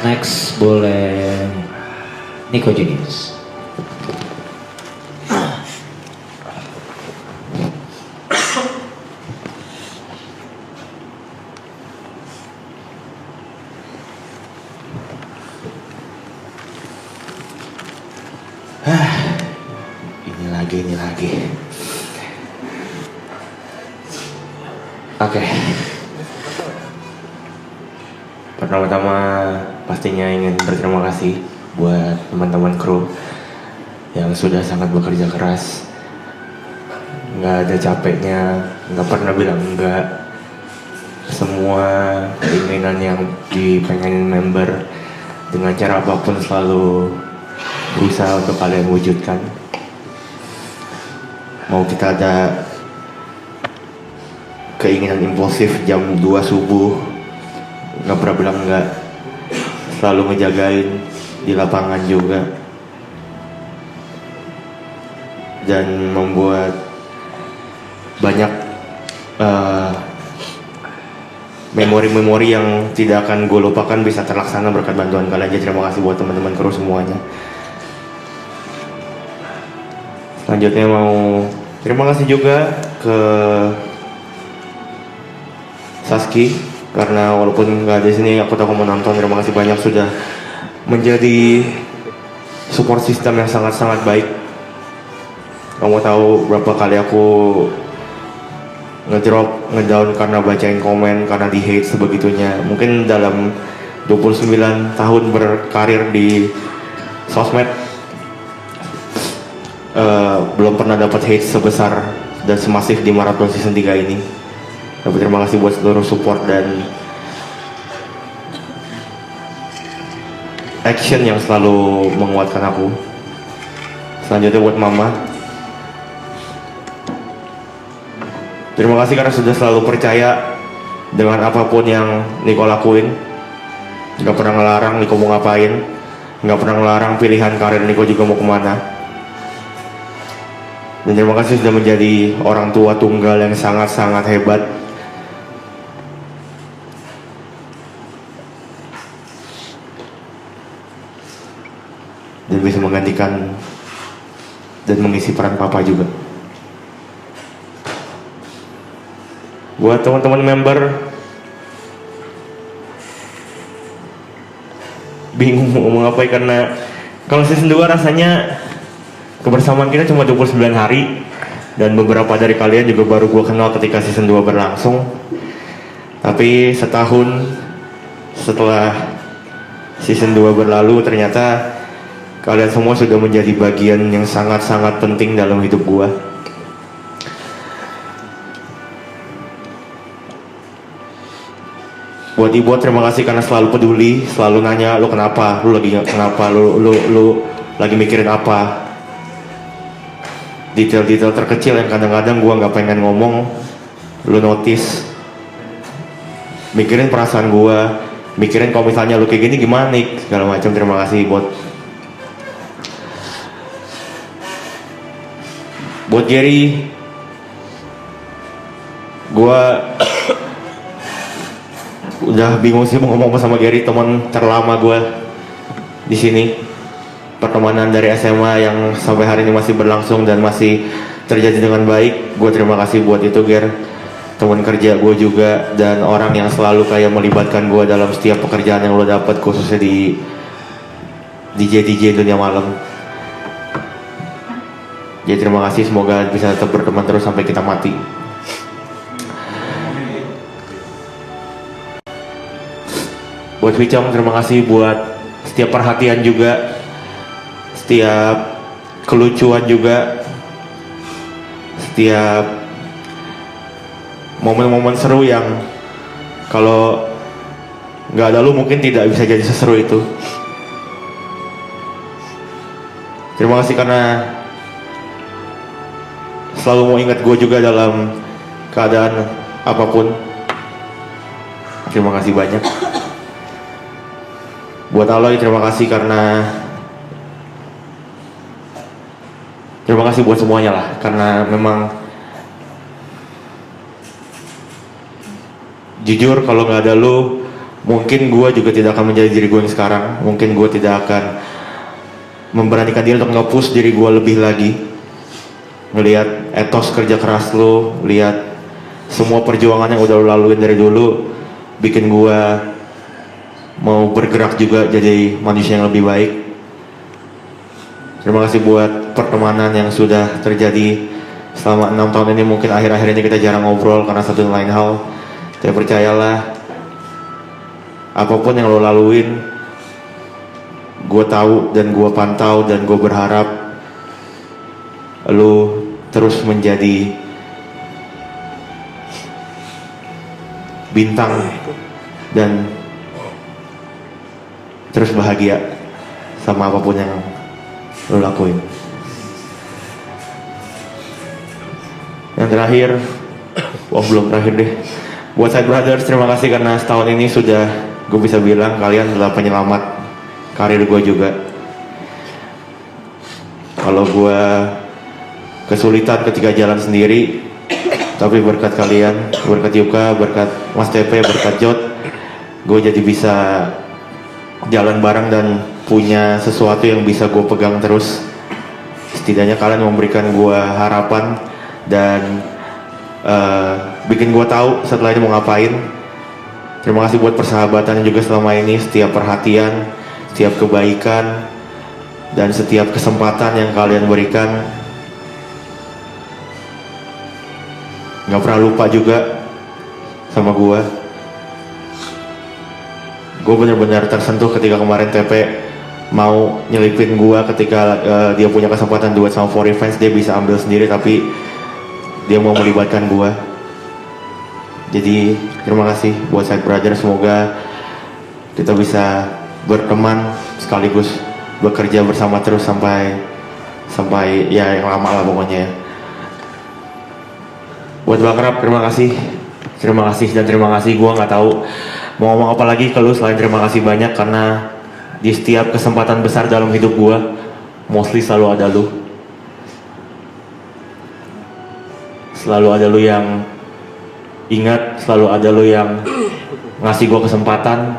Next boleh Nico Junius. Ini lagi. Oke. Pertama-tama pastinya ingin berterima kasih buat teman-teman kru yang sudah sangat bekerja keras. Nggak ada capeknya, nggak pernah bilang enggak. Semua keinginan yang dipengenin member dengan cara apapun selalu berusaha untuk kalian wujudkan. Mau kita ada keinginan impulsif jam 2 subuh, nggak pernah bilang enggak. Selalu ngejagain di lapangan juga. Dan membuat banyak memori-memori yang tidak akan gue lupakan bisa terlaksana berkat bantuan kalian. Jadi terima kasih buat teman-teman kru semuanya. Selanjutnya mau terima kasih juga ke Saski, karena walaupun nggak ada di sini aku tahu kamu nonton. Terima kasih banyak sudah menjadi support system yang sangat-sangat baik. Kamu tahu berapa kali aku ngedrop, ngedown karena bacain komen, karena di hate sebegitunya. Mungkin dalam 29 tahun berkarir di sosmed belum pernah dapat hate sebesar dan semasif di Marathon Season 3 ini. Tapi terima kasih buat seluruh support dan action yang selalu menguatkan aku. Selanjutnya buat Mama. Terima kasih karena sudah selalu percaya dengan apapun yang Niko lakuin. Gak pernah ngelarang Niko mau ngapain, gak pernah ngelarang pilihan karir Niko juga mau kemana. Dan terima kasih sudah menjadi orang tua tunggal yang sangat-sangat hebat. Dan bisa menggantikan dan mengisi peran papa juga. Buat teman-teman member, bingung mau ngomong apa karena kalau season 2 rasanya kebersamaan kita cuma 29 hari. Dan beberapa dari kalian juga baru gue kenal ketika season 2 berlangsung. Tapi setahun setelah season 2 berlalu, ternyata kalian semua sudah menjadi bagian yang sangat-sangat penting dalam hidup gue. Buat Ibu, terima kasih karena selalu peduli, selalu nanya lu kenapa, lu lagi kenapa, lu lagi mikirin apa. Detail-detail terkecil yang kadang-kadang gue nggak pengen ngomong, lu notice. Mikirin perasaan gue, mikirin kalau misalnya lu kayak gini gimana nih, segala macam. Terima kasih buat Jerry. Gue udah bingung sih mau ngomong apa sama Gary, teman terlama gue di sini. Pertemanan dari SMA yang sampai hari ini masih berlangsung dan masih terjadi dengan baik. Gue terima kasih buat itu, Ger. Teman kerja gue juga dan orang yang selalu kayak melibatkan gue dalam setiap pekerjaan yang lo dapat, khususnya di DJ dunia malam. Jadi terima kasih, semoga bisa tetap berteman terus sampai kita mati. Buat Wicong, terima kasih buat setiap perhatian juga, setiap kelucuan juga, setiap momen-momen seru yang kalau nggak ada lu mungkin tidak bisa jadi seseru itu. Terima kasih karena selalu mau ingat gue juga dalam keadaan apapun. Terima kasih banyak. Buat Aloy, terima kasih karena terima kasih buat semuanya lah, karena memang jujur kalau nggak ada lu Mungkin gue juga tidak akan menjadi diri gue yang sekarang. Mungkin gue tidak akan memberanikan diri untuk nge-push diri gue lebih lagi. Ngelihat etos kerja keras lo, lihat semua perjuangan yang udah lo laluin dari dulu, bikin gue mau bergerak juga jadi manusia yang lebih baik. Terima kasih buat pertemanan yang sudah terjadi selama 6 tahun ini. Mungkin akhir-akhir ini kita jarang ngobrol karena satu dan lain hal. Tapi percayalah, apapun yang lo laluin, gue tahu dan gue pantau dan gue berharap lo terus menjadi bintang dan terus bahagia sama apapun yang lo lakuin. Yang terakhir, belum terakhir deh. Buat Side Brothers, terima kasih karena setahun ini sudah gue bisa bilang kalian adalah penyelamat karir gue juga. Kalau gue kesulitan ketika jalan sendiri, tapi berkat kalian, berkat Yuka, berkat Mas TP, berkat Jot, gue jadi bisa jalan bareng dan punya sesuatu yang bisa gue pegang terus. Setidaknya kalian memberikan gue harapan dan bikin gue tahu setelah ini mau ngapain. Terima kasih buat persahabatan juga selama ini, setiap perhatian, setiap kebaikan, dan setiap kesempatan yang kalian berikan. Gak pernah lupa juga sama gue. Gue benar-benar tersentuh ketika kemarin TP mau nyelipin gue ketika dia punya kesempatan duet sama For Revenge. Dia bisa ambil sendiri tapi dia mau melibatkan gue. Jadi terima kasih buat Side Brothers. Semoga kita bisa berteman sekaligus bekerja bersama terus sampai ya yang lama lah pokoknya ya. Buat Bakrab, terima kasih dan terima kasih. Gue nggak tahu mau ngomong apa lagi ke lu selain terima kasih banyak, karena di setiap kesempatan besar dalam hidup gue mostly selalu ada lu. Selalu ada lu yang ingat, selalu ada lu yang ngasih gue kesempatan.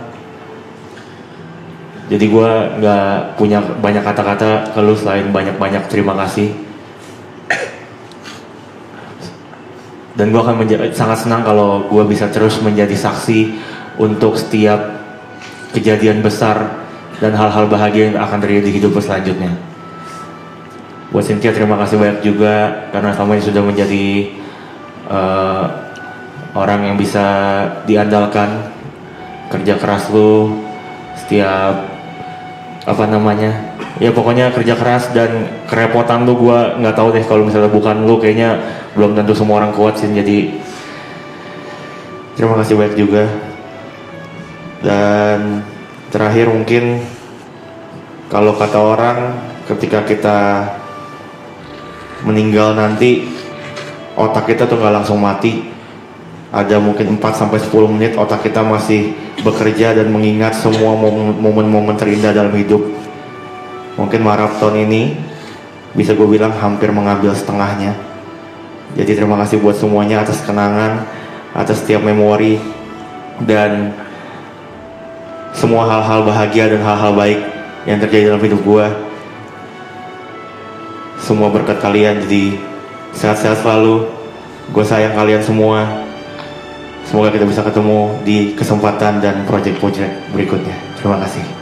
Jadi gue nggak punya banyak kata-kata ke lu selain banyak-banyak terima kasih. Dan gue akan sangat senang kalau gue bisa terus menjadi saksi untuk setiap kejadian besar dan hal-hal bahagia yang akan terjadi di hidup selanjutnya. Buat Cynthia, terima kasih banyak juga karena selama ini sudah menjadi orang yang bisa diandalkan. Kerja keras lu, setiap ya pokoknya kerja keras dan kerepotan lu, gue nggak tahu deh kalau misalnya bukan lu, kayaknya belum tentu semua orang kuat sih. Jadi terima kasih banyak juga. Dan terakhir mungkin kalau kata orang, ketika kita meninggal nanti otak kita tuh nggak langsung mati. Ada mungkin 4-10 menit otak kita masih bekerja dan mengingat semua momen-momen terindah dalam hidup. Mungkin maraton ini bisa gue bilang hampir mengambil setengahnya. Jadi terima kasih buat semuanya atas kenangan, atas setiap memori, dan semua hal-hal bahagia dan hal-hal baik yang terjadi dalam hidup gue. Semua berkat kalian, jadi sehat-sehat selalu. Gue sayang kalian semua. Semoga kita bisa ketemu di kesempatan dan proyek-proyek berikutnya. Terima kasih.